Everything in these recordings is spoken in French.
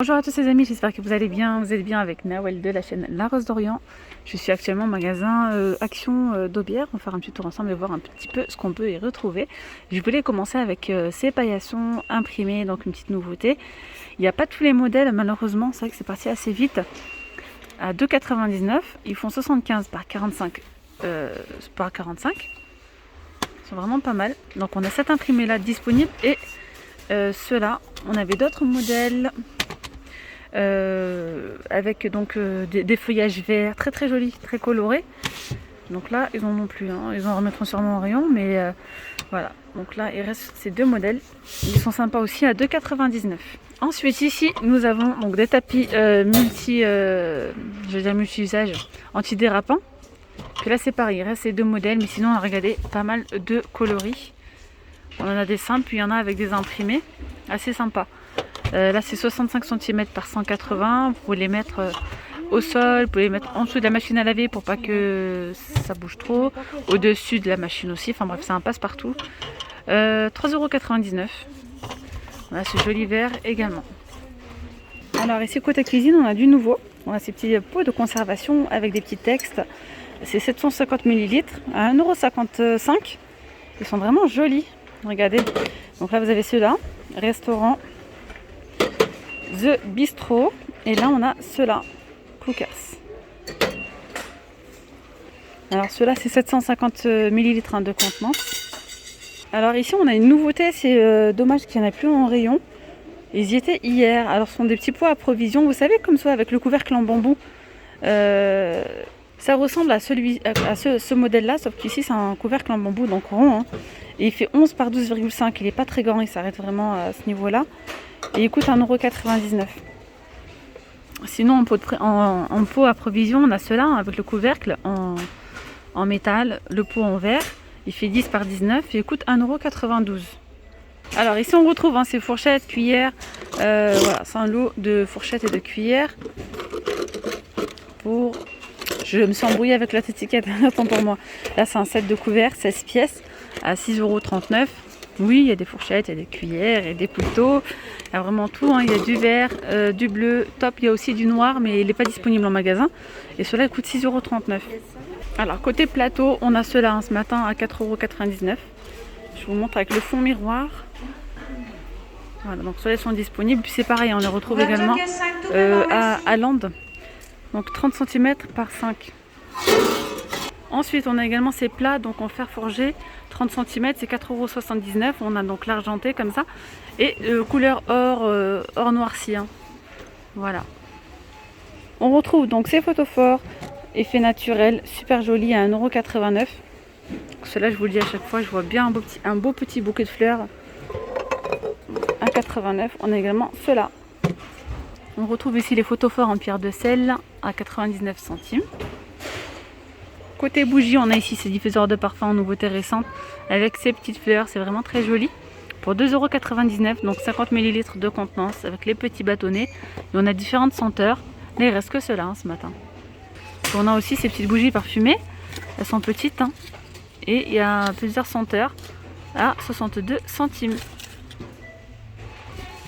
Bonjour à tous les amis, j'espère que vous allez bien. Vous êtes bien avec Nawel de la chaîne La Rose d'Orient. Je suis actuellement au magasin Action d'Aubière. On va faire un petit tour ensemble et voir un petit peu ce qu'on peut y retrouver. Je voulais commencer avec ces paillassons imprimés, donc une petite nouveauté. Il n'y a pas tous les modèles malheureusement, c'est vrai que c'est parti assez vite. À 2,99 €, ils font 75 par 45 par 45. Ils sont vraiment pas mal. Donc on a cet imprimé là disponible et ceux-là. On avait d'autres modèles. Avec donc des feuillages verts très très jolis, très colorés. Donc là ils en ont plus, hein. Ils en remettront sûrement en rayon, mais voilà. Donc là il reste ces deux modèles, ils sont sympas aussi à 2,99 €. Ensuite ici nous avons donc des tapis multi-usage, antidérapants. Puis là c'est pareil, il reste ces deux modèles, mais sinon on a regardé pas mal de coloris. On en a des simples, puis il y en a avec des imprimés, assez sympas. Là c'est 65 cm par 180. Vous pouvez les mettre au sol, vous pouvez les mettre en dessous de la machine à laver pour pas que ça bouge trop, au-dessus de la machine aussi, enfin bref c'est un passe-partout. 3,99 €. Voilà ce joli vert également. Alors ici côté cuisine on a du nouveau. On a ces petits pots de conservation avec des petits textes. C'est 750 ml à 1,55 €. Ils sont vraiment jolis. Regardez. Donc là vous avez ceux-là, restaurant The Bistro, et là on a ceux-là, Cookers. Alors ceux-là c'est 750 ml de contenance. Alors ici on a une nouveauté, c'est dommage qu'il n'y en ait plus en rayon. Ils y étaient hier. Alors ce sont des petits pots à provision, vous savez, comme ça avec le couvercle en bambou. Ça ressemble à ce modèle-là, sauf qu'ici c'est un couvercle en bambou, donc rond, hein. Et il fait 11 par 12,5. Il n'est pas très grand, il s'arrête vraiment à ce niveau-là. Et il coûte 1,99 €. Sinon en pot à provision, on a ceux-là avec le couvercle en métal, le pot en verre. Il fait 10 par 19 et il coûte 1,92 €. Alors ici on retrouve ces fourchettes, cuillères. Voilà, c'est un lot de fourchettes et de cuillères. Je me suis embrouillée avec l'autre étiquette, attends pour moi. Là c'est un set de couverts, 16 pièces à 6,39 €. Oui, il y a des fourchettes, il y a des cuillères, il y a des couteaux, il y a vraiment tout, hein. Il y a du vert, du bleu, top, il y a aussi du noir, mais il n'est pas disponible en magasin. Et cela coûte 6,39 €. Alors côté plateau, on a ceux-là ce matin à 4,99 €. Je vous montre avec le fond miroir. Voilà, donc ceux-là sont disponibles. Puis c'est pareil, on les retrouve également à Land. Donc 30 cm par 5. Ensuite, on a également ces plats donc en fer forgé, 30 cm, c'est 4,79 €. On a donc l'argenté comme ça. Et couleur or noirci, hein. Voilà. On retrouve donc ces photophores, effet naturel, super joli à 1,89 €. Cela, je vous le dis à chaque fois, je vois bien un beau petit bouquet de fleurs. 1,89 €. On a également ceux-là. On retrouve ici les photophores en pierre de sel à 99 centimes. Côté bougie, on a ici ces diffuseurs de parfum en nouveauté récente avec ces petites fleurs, c'est vraiment très joli. Pour 2,99 €, donc 50 ml de contenance avec les petits bâtonnets. Et on a différentes senteurs, mais il reste que ceux-là ce matin. Et on a aussi ces petites bougies parfumées, elles sont petites, hein. Et il y a plusieurs senteurs à 62 centimes.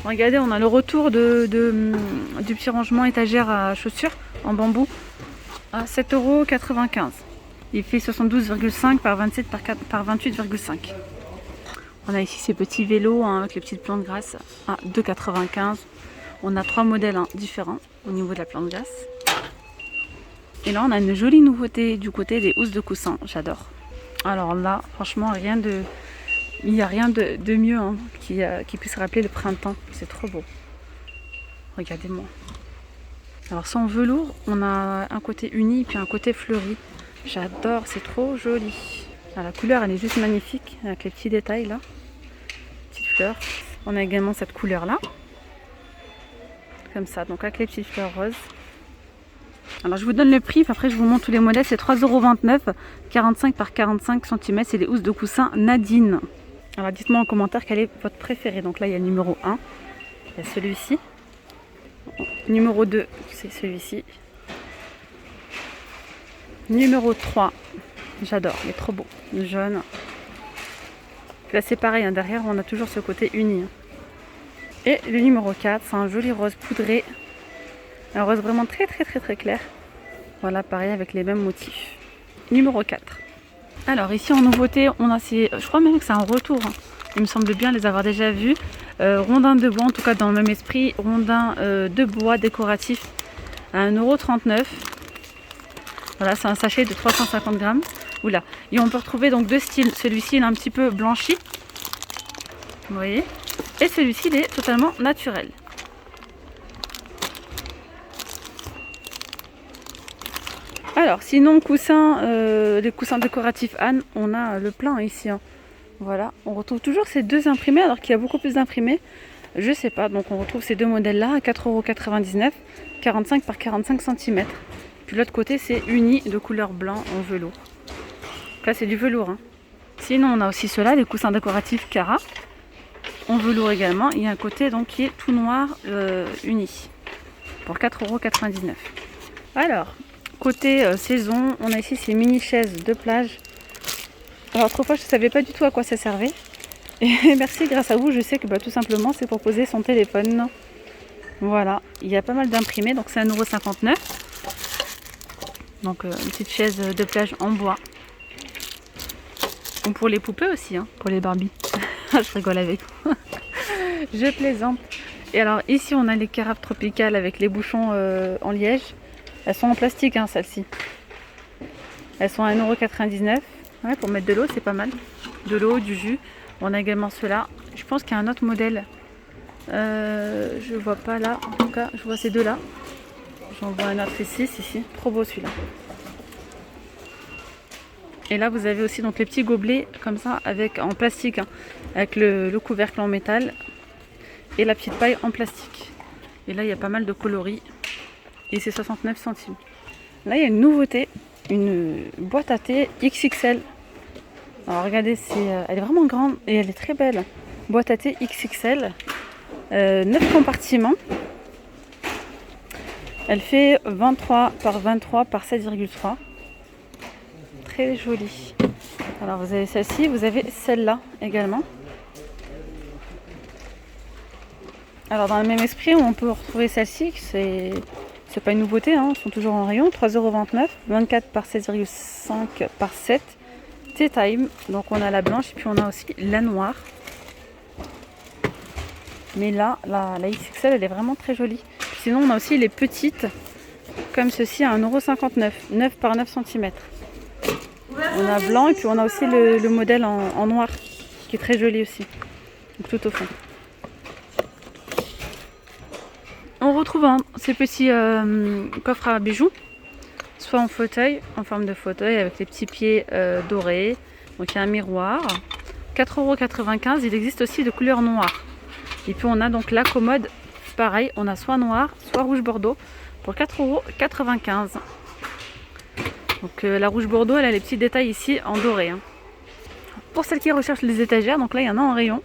Regardez, on a le retour du petit rangement étagère à chaussures en bambou à 7,95 €. Il fait 72,5 par 27 par 28,5. On a ici ces petits vélos, hein, avec les petites plantes grasses à 2,95 €. On a 3 modèles, hein, différents au niveau de la plante grasse. Et là on a une jolie nouveauté du côté des housses de coussin, j'adore. Alors là franchement il n'y a rien de mieux, hein, qui puisse rappeler le printemps. C'est trop beau. Regardez-moi. Alors sans velours, on a un côté uni puis un côté fleuri. J'adore, c'est trop joli. Alors, la couleur elle est juste magnifique avec les petits détails là. Petites fleurs. On a également cette couleur là. Comme ça, donc avec les petites fleurs roses. Alors je vous donne le prix, après je vous montre tous les modèles. C'est 3,29 €, 45 par 45 cm. C'est les housses de coussin Nadine. Alors dites-moi en commentaire quel est votre préféré. Donc là il y a le numéro 1, il y a celui-ci. Numéro 2, c'est celui-ci. Numéro 3, j'adore, il est trop beau, le jaune. Là c'est pareil, hein, derrière on a toujours ce côté uni, hein. Et le numéro 4, c'est un joli rose poudré. Un rose vraiment très clair. Voilà, pareil avec les mêmes motifs. Numéro 4. Alors ici en nouveauté, on a ces... Je crois même que c'est un retour. Hein. Il me semble bien les avoir déjà vus. Rondin de bois, en tout cas dans le même esprit. Rondin de bois décoratif à 1,39 €. Voilà, c'est un sachet de 350 grammes. Oula. Et on peut retrouver donc deux styles. Celui-ci il est un petit peu blanchi. Vous voyez. Et celui-ci il est totalement naturel. Alors sinon coussins, les coussins décoratifs Anne, on a le plein ici. Hein. Voilà, on retrouve toujours ces deux imprimés alors qu'il y a beaucoup plus d'imprimés. Je sais pas, donc on retrouve ces deux modèles là à 4,99 €, 45 par 45 cm. Puis l'autre côté c'est uni de couleur blanc en velours. Là c'est du velours. Hein. Sinon on a aussi ceux-là, les coussins décoratifs Cara. En velours également. Il y a un côté donc qui est tout noir uni. Pour 4,99 €. Alors, côté saison, on a ici ces mini chaises de plage. Alors autrefois je ne savais pas du tout à quoi ça servait. Et merci, grâce à vous, je sais que tout simplement c'est pour poser son téléphone. Voilà, il y a pas mal d'imprimés, donc c'est 1,59 €. Donc une petite chaise de plage en bois. Ou pour les poupées aussi, hein, pour les Barbie. Je rigole avec vous. Je plaisante. Et alors ici on a les carafes tropicales avec les bouchons en liège. Elles sont en plastique, hein, celles-ci. Elles sont à 1,99 €. Ouais, pour mettre de l'eau, c'est pas mal. De l'eau, du jus. On a également ceux-là. Je pense qu'il y a un autre modèle. Je vois pas là. En tout cas, je vois ces deux-là. J'en vois un autre ici. Trop beau celui-là. Et là, vous avez aussi donc les petits gobelets comme ça, avec en plastique, hein, avec le couvercle en métal et la petite paille en plastique. Et là, il y a pas mal de coloris. Et c'est 69 centimes. Là, il y a une nouveauté. Une boîte à thé XXL. Alors regardez, elle est vraiment grande et elle est très belle. Boîte à thé XXL. 9 compartiments. Elle fait 23 par 23 par 7,3. Très jolie. Alors vous avez celle-ci, vous avez celle-là également. Alors dans le même esprit, on peut retrouver celle-ci, c'est pas une nouveauté, hein, elles sont toujours en rayon, 3,29 €, 24 par 16,5 par 7. Tea Time, donc on a la blanche et puis on a aussi la noire. Mais là, la XXL, elle est vraiment très jolie. Sinon, on a aussi les petites, comme ceci à 1,59 €, 9 par 9 cm. On a blanc et puis on a aussi le modèle en noir, qui est très joli aussi. Donc tout au fond. On retrouve ces petits coffres à bijoux, soit en fauteuil, en forme de fauteuil avec les petits pieds dorés. Donc il y a un miroir. 4,95 €. Il existe aussi de couleur noire. Et puis on a donc la commode, pareil, on a soit noir, soit rouge bordeaux pour 4,95 €. Donc la rouge bordeaux, elle a les petits détails ici en doré. Hein. Pour celles qui recherchent les étagères, donc là il y en a en rayon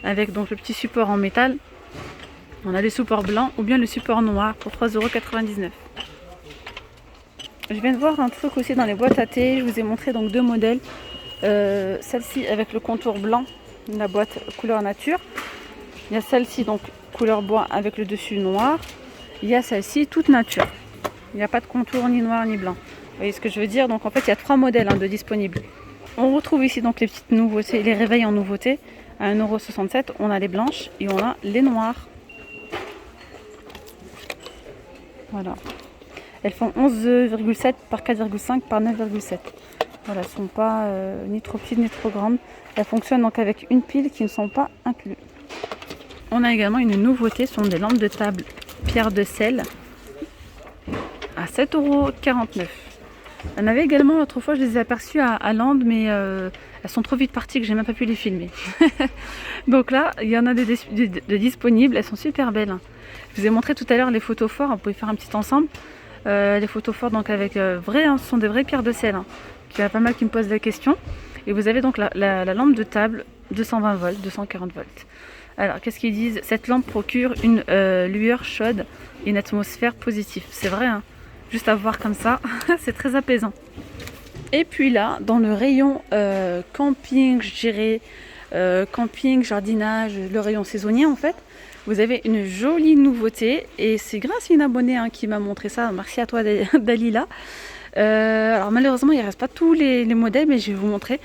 avec donc le petit support en métal. On a le support blanc ou bien le support noir pour 3,99 €. Je viens de voir un truc aussi dans les boîtes à thé. Je vous ai montré donc deux modèles. Celle-ci avec le contour blanc, la boîte couleur nature. Il y a celle-ci donc couleur bois avec le dessus noir. Il y a celle-ci toute nature. Il n'y a pas de contour ni noir ni blanc. Vous voyez ce que je veux dire? Donc en fait il y a trois modèles de disponibles. On retrouve ici donc les petites nouveautés, les réveils en nouveauté à 1,67 €. On a les blanches et on a les noires. Voilà. Elles font 11,7 par 4,5 par 9,7. Voilà, elles ne sont pas ni trop petites ni trop grandes. Elles fonctionnent donc avec une pile qui ne sont pas inclus. On a également une nouveauté, ce sont des lampes de table pierre de sel à 7,49 €. On avait également l'autre fois, je les ai aperçues à Land, mais elles sont trop vite parties que j'ai même pas pu les filmer. Donc là, il y en a de disponibles, elles sont super belles. Je vous ai montré tout à l'heure les photos forts, on pouvait faire un petit ensemble. Les photos forts donc avec ce sont des vraies pierres de sel. Il y en a pas mal qui me posent la question. Et vous avez donc la lampe de table 220 volts, 240 volts. Alors qu'est-ce qu'ils disent? Cette lampe procure une lueur chaude et une atmosphère positive. C'est vrai, hein, juste à voir comme ça, c'est très apaisant. Et puis là, dans le rayon camping, je dirais camping, jardinage, le rayon saisonnier en fait, vous avez une jolie nouveauté. Et c'est grâce à une abonnée qui m'a montré ça. Merci à toi Dalila. Alors malheureusement il ne reste pas tous les modèles, mais je vais vous montrer.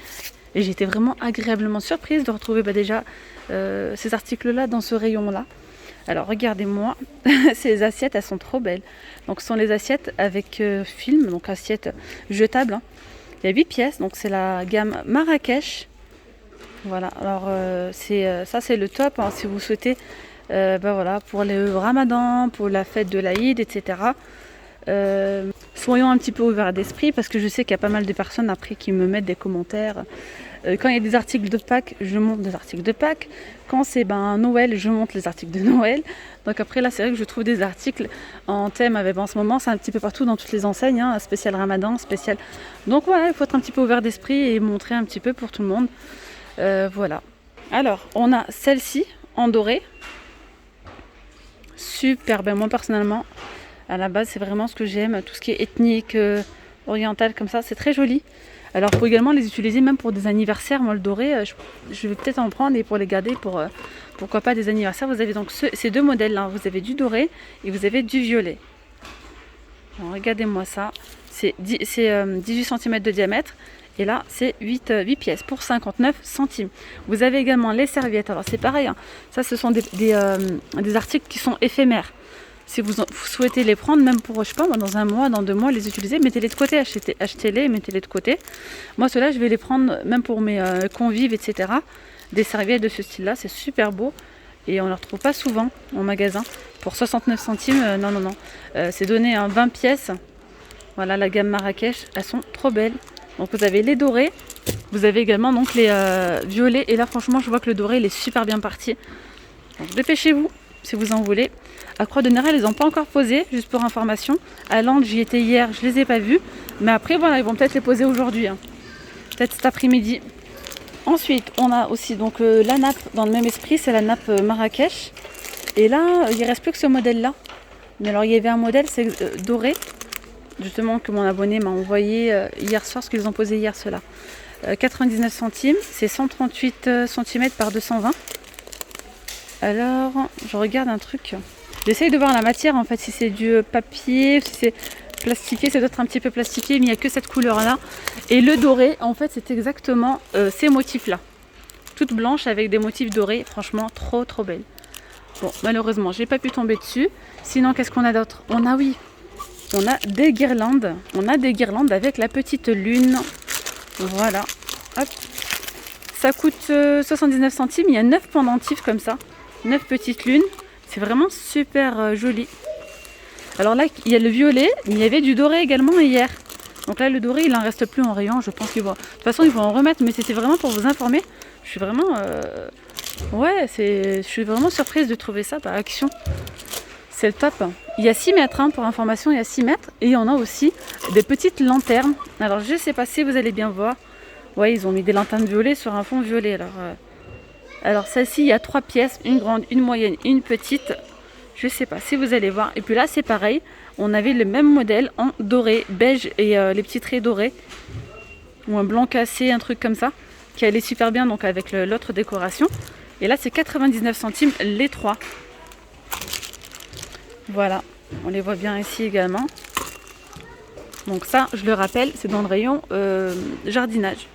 Et j'ai été vraiment agréablement surprise de retrouver déjà ces articles là dans ce rayon là. Alors regardez-moi, ces assiettes elles sont trop belles. Donc ce sont les assiettes avec film, donc assiettes jetables. Il y a 8 pièces, donc c'est la gamme Marrakech. Voilà, alors ça c'est le top si vous souhaitez voilà, pour le ramadan, pour la fête de l'Aïd, etc. Soyons un petit peu ouverts d'esprit parce que je sais qu'il y a pas mal de personnes après qui me mettent des commentaires. Quand il y a des articles de Pâques, je monte des articles de Pâques. Quand c'est Noël, je monte les articles de Noël. Donc après là, c'est vrai que je trouve des articles en thème avec en ce moment, c'est un petit peu partout dans toutes les enseignes, spécial Ramadan, spécial. Donc voilà, il faut être un petit peu ouvert d'esprit et montrer un petit peu pour tout le monde. Voilà. Alors, on a celle-ci en doré. Super belle. Moi personnellement, à la base, c'est vraiment ce que j'aime, tout ce qui est ethnique, oriental comme ça, c'est très joli. Alors, il faut également les utiliser même pour des anniversaires. Moi, le doré, je vais peut-être en prendre et pour les garder pour pourquoi pas des anniversaires. Vous avez donc ces deux modèles là. Vous avez du doré et vous avez du violet. Alors, regardez-moi ça. C'est 18 cm de diamètre. Et là, c'est 8 pièces pour 59 centimes. Vous avez également les serviettes. Alors, c'est pareil. Ça, ce sont des articles qui sont éphémères. Si vous souhaitez les prendre, même pour, je sais pas, dans un mois, dans 2 mois, les utiliser, mettez-les de côté, achetez-les et mettez-les de côté. Moi, ceux-là, je vais les prendre même pour mes convives, etc. Des serviettes de ce style-là, c'est super beau. Et on ne les retrouve pas souvent en magasin. Pour 69 centimes, non. C'est donné 20 pièces. Voilà, la gamme Marrakech, elles sont trop belles. Donc, vous avez les dorés. Vous avez également donc les violets. Et là, franchement, je vois que le doré, il est super bien parti. Donc, dépêchez-vous si vous en voulez. À Croix-de-Nérac, ils n'ont pas encore posé, juste pour information. À Lens, j'y étais hier, je ne les ai pas vus. Mais après, voilà, ils vont peut-être les poser aujourd'hui. Peut-être cet après-midi. Ensuite, on a aussi donc la nappe dans le même esprit, c'est la nappe Marrakech. Et là, il ne reste plus que ce modèle-là. Mais alors, il y avait un modèle, c'est doré. Justement, que mon abonné m'a envoyé hier soir, parce qu'ils ont posé hier cela. 99 centimes, c'est 138 cm par 220. Alors, je regarde un truc. J'essaye de voir la matière en fait, si c'est du papier, si c'est plastifié, ça doit être un petit peu plastifié, mais il n'y a que cette couleur là. Et le doré, en fait, c'est exactement ces motifs là. Toute blanche avec des motifs dorés, franchement trop belle. Bon, malheureusement, j'ai pas pu tomber dessus. Sinon, qu'est-ce qu'on a d'autre? On a des guirlandes. On a des guirlandes avec la petite lune. Voilà. Hop. Ça coûte 79 centimes. Il y a 9 pendentifs comme ça. 9 petites lunes. C'est vraiment super joli. Alors là, il y a le violet. Il y avait du doré également hier. Donc là, le doré, il n'en reste plus en rayon. Je pense qu'ils vont... De toute façon, ils vont en remettre. Mais c'était vraiment pour vous informer. Je suis vraiment... je suis vraiment surprise de trouver ça par Action. C'est le top. Il y a 6 mètres, pour information, il y a 6 mètres. Et il y en a aussi des petites lanternes. Alors, je ne sais pas si vous allez bien voir. Ouais, ils ont mis des lanternes violets sur un fond violet. Alors celle-ci, il y a 3 pièces. Une grande, une moyenne, une petite. Je ne sais pas si vous allez voir. Et puis là, c'est pareil. On avait le même modèle en doré, beige et les petits traits dorés. Ou un blanc cassé, un truc comme ça. Qui allait super bien donc avec l'autre décoration. Et là, c'est 99 centimes les 3. Voilà, on les voit bien ici également. Donc ça, je le rappelle, c'est dans le rayon jardinage.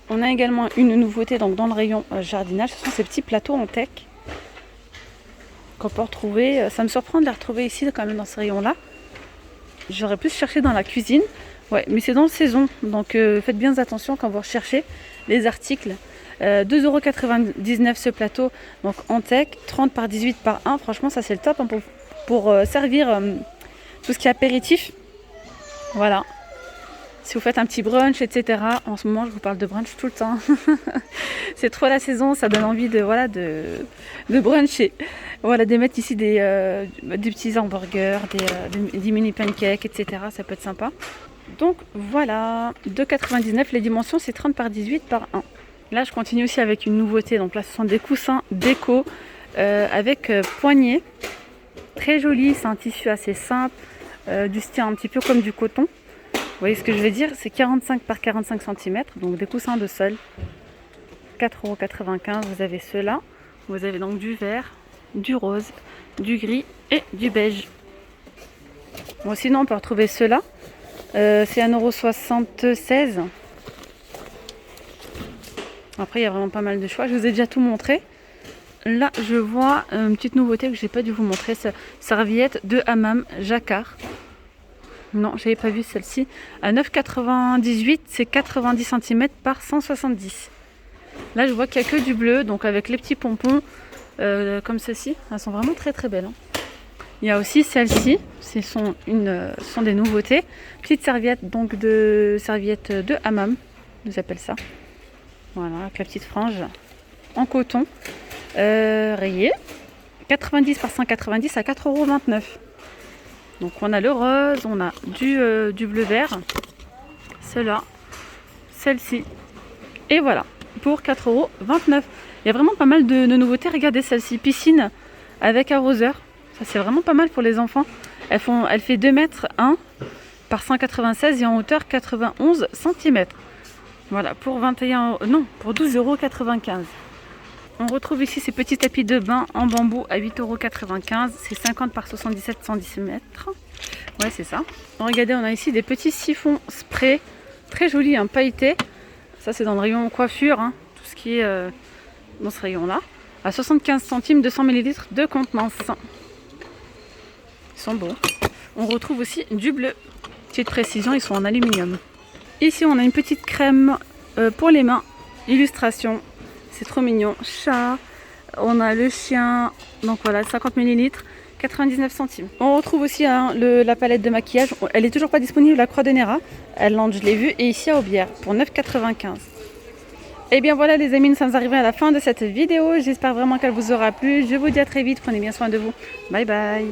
On a également une nouveauté donc dans le rayon jardinage. Ce sont ces petits plateaux en teck qu'on peut retrouver. Ça me surprend de les retrouver ici quand même dans ce rayon-là. J'aurais plus cherché dans la cuisine. Ouais, mais c'est dans la saison. Donc faites bien attention quand vous recherchez les articles. 2,99 € ce plateau. Donc en teck, 30 par 18 par 1. Franchement, ça c'est le top pour servir tout ce qui est apéritif. Voilà. Si vous faites un petit brunch, etc. En ce moment, je vous parle de brunch tout le temps. C'est trop la saison, ça donne envie de bruncher. Voilà, de mettre ici des petits hamburgers, des mini pancakes, etc. Ça peut être sympa. Donc voilà, 2,99 €. Les dimensions, c'est 30 par 18 par 1. Là, je continue aussi avec une nouveauté. Donc là, ce sont des coussins déco avec poignée. Très joli, c'est un tissu assez simple, du style un petit peu comme du coton. Vous voyez ce que je veux dire? C'est 45 par 45 cm, donc des coussins de sol. 4,95 €, vous avez ceux-là. Vous avez donc du vert, du rose, du gris et du beige. Bon, sinon on peut retrouver ceux-là. C'est 1,76 €. Après il y a vraiment pas mal de choix. Je vous ai déjà tout montré. Là je vois une petite nouveauté que j'ai pas dû vous montrer. Serviette de hammam jacquard. Non, j'avais pas vu celle-ci. À 9,98 €, c'est 90 cm par 170. Là je vois qu'il n'y a que du bleu, donc avec les petits pompons comme ceci. Elles sont vraiment très très belles. Il y a aussi celle-ci, ce sont des nouveautés. Petite serviette, donc serviette de hammam, ils appellent ça. Voilà, avec la petite frange en coton, rayée. 90 par 190 à 4,29 €. Donc on a le rose, on a du bleu vert, celle-là, celle-ci. Et voilà, pour 4,29 €. Il y a vraiment pas mal de nouveautés. Regardez celle-ci, piscine avec arroseur. Ça c'est vraiment pas mal pour les enfants. Elle fait 2 mètres 1 par 196 et en hauteur 91 cm. Voilà, pour 12,95 €. On retrouve ici ces petits tapis de bain en bambou à 8,95 €. C'est 50 par 77 cm. Ouais, c'est ça. Regardez, on a ici des petits siphons spray. Très jolis, hein, pailletés. Ça, c'est dans le rayon coiffure. Hein, tout ce qui est dans ce rayon-là. À 75 centimes, 200 ml de contenance. Ils sont beaux. On retrouve aussi du bleu. Petite précision, ils sont en aluminium. Ici, on a une petite crème pour les mains. Illustration. C'est trop mignon. Chat. On a le chien. Donc voilà, 50 ml. 99 centimes. On retrouve aussi la palette de maquillage. Elle est toujours pas disponible, la Croix de Nera. Je l'ai vue. Et ici à Aubière pour 9,95 €. Et bien voilà les amis, nous sommes arrivés à la fin de cette vidéo. J'espère vraiment qu'elle vous aura plu. Je vous dis à très vite. Prenez bien soin de vous. Bye bye.